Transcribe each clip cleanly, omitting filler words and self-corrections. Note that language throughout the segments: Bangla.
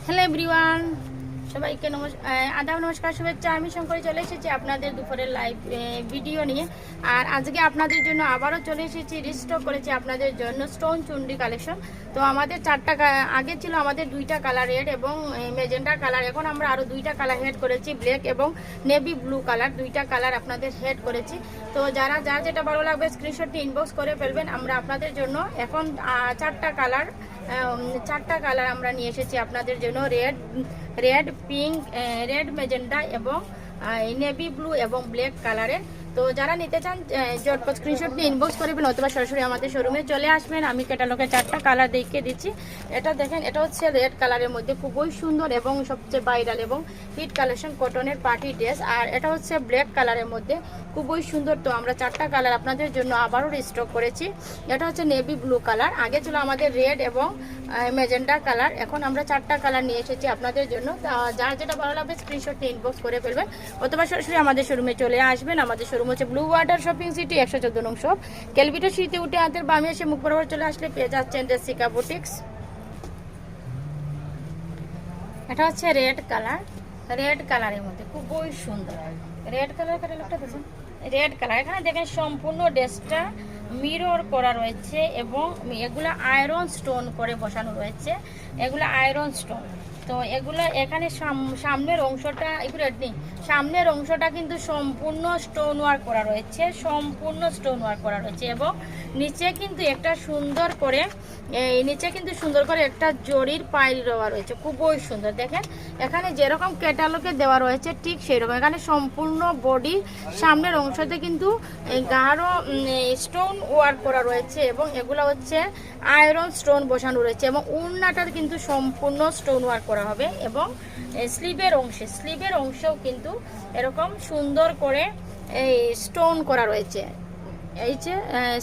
হ্যালো এভরিওয়ান, সবাইকে আদাব নমস্কার, শুভেচ্ছা। আমি শঙ্করী চলে এসেছি আপনাদের দুপুরের লাইভ ভিডিও নিয়ে। আর আজকে আপনাদের জন্য আবারও চলে এসেছি, রিস্টক করেছি আপনাদের জন্য স্টোন চুনরি কালেকশন। তো আমাদের আগে ছিল আমাদের দুইটা কালার, রেড এবং মেজেন্ডা কালার। এখন আমরা আরও দুইটা কালার হেড করেছি, ব্ল্যাক এবং নেভি ব্লু কালার, দুইটা কালার আপনাদের হেড করেছি। তো যার যেটা ভালো লাগবে স্ক্রিনশটটি ইনবক্স করে ফেলবেন। আমরা আপনাদের জন্য এখন চারটা কালার আমরা নিয়ে এসেছি আপনাদের জন্য, রেড পিঙ্ক, রেড মেজেন্ডা এবং নেভি ব্লু এবং ব্ল্যাক কালারের। তো যারা নিতে চান জটপট স্ক্রিনশট দিয়ে ইনবক্স করবেন অথবা সরাসরি আমাদের শোরুমে চলে আসবেন। আমি ক্যাটালগে চারটা কালার দেখিয়ে দিচ্ছি। এটা দেখেন, এটা হচ্ছে রেড কালারের মধ্যে খুবই সুন্দর এবং সবচেয়ে ভাইরাল এবং হিট কালেকশন কটনের পার্টি ড্রেস। আর এটা হচ্ছে ব্ল্যাক কালারের মধ্যে খুবই সুন্দর। তো আমরা চারটা কালার আপনাদের জন্য আবারও রিস্টক করেছি। এটা হচ্ছে নেভি ব্লু কালার, আগে ছিল আমাদের রেড এবং মেজেন্ডা কালার। এখন আমরা চারটা কালার নিয়ে এসেছি আপনাদের জন্য। যার যেটা ভালো লাগবে স্ক্রিনশটটি ইনবক্স করে ফেলবেন অথবা সরাসরি আমাদের শোরুমে চলে আসবেন। আমাদের শোরুম হচ্ছে ব্লু ওয়াটার শপিং সিটি, 114 নং শপ, কেলভিটো সিটি উঠে হাতের বামে এসে মুখ বরাবর চলে আসলে পেয়ে যাচ্ছেন জেসিকা বুটিক্স। এটা হচ্ছে রেড কালারের মধ্যে খুবই সুন্দর রেড কালার। ক্যাটালগটা দেখুন, রেড কালার। এখানে দেখেন সম্পূর্ণ ড্রেসটা মিরর করা রয়েছে এবং এগুলা আয়রন স্টোন করে বসানো রয়েছে, এগুলা আয়রন স্টোন। তো এগুলো এখানে সামনের অংশটা একটু রেড নেই, সামনের অংশটা কিন্তু সম্পূর্ণ স্টোন ওয়ার্ক করা রয়েছে, সম্পূর্ণ স্টোন ওয়ার্ক করা রয়েছে এবং নিচে কিন্তু একটা সুন্দর করে একটা জরির পাইল দেওয়া রয়েছে, খুবই সুন্দর। দেখেন এখানে যেরকম ক্যাটালগে দেওয়া রয়েছে ঠিক সেই রকম। এখানে সম্পূর্ণ বডি সামনের অংশতে কিন্তু গাঢ় স্টোন ওয়ার্ক করা রয়েছে এবং এগুলো হচ্ছে আয়রন স্টোন বসানো রয়েছে এবং উন্নাটার কিন্তু সম্পূর্ণ স্টোন ওয়ার্ক করা হবে এবং স্লিভের অংশেও কিন্তু এরকম সুন্দর করে এই স্টোন করা রয়েছে। এই যে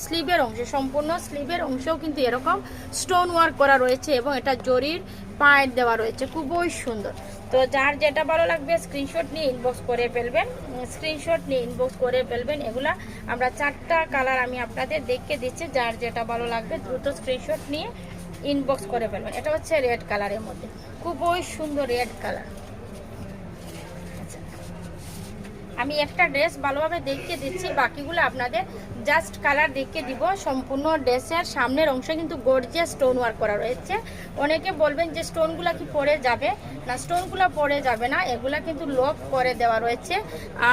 স্লিভের অংশে, সম্পূর্ণ স্লিভের অংশেও কিন্তু এরকম স্টোন ওয়ার্ক করা রয়েছে এবং এটা জরির পাইপ দেওয়া রয়েছে, খুবই সুন্দর। তো যার যেটা ভালো লাগবে স্ক্রিনশট নিয়ে ইনবক্স করে ফেলবেন। এগুলা আমরা চারটা কালার আমি আপনাদের দেখে দিচ্ছি, যার যেটা ভালো লাগবে দ্রুত স্ক্রিনশট নিয়ে ইনবক্স করে ফেলবেন। এটা হচ্ছে রেড কালারের মধ্যে খুবই সুন্দর রেড কালার। আমি একটা ড্রেস ভালোভাবে দেখিয়ে দিচ্ছি, বাকিগুলো আপনাদের জাস্ট কালার দেখিয়ে দিব। সম্পূর্ণ ড্রেসের সামনের অংশে কিন্তু গর্জিয়াস স্টোন ওয়ার্ক করা রয়েছে। অনেকে বলবেন যে স্টোনগুলো কি পড়ে যাবে, না স্টোনগুলো পড়ে যাবে না, এগুলা কিন্তু লক করে দেওয়া রয়েছে।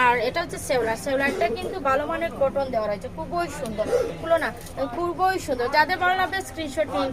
আর এটা হচ্ছে সেওলারটা কিন্তু ভালো মানের কটন দেওয়া রয়েছে, খুবই সুন্দর। খুবই সুন্দর। যাদের ভালো লাগবে স্ক্রিনশট নিন।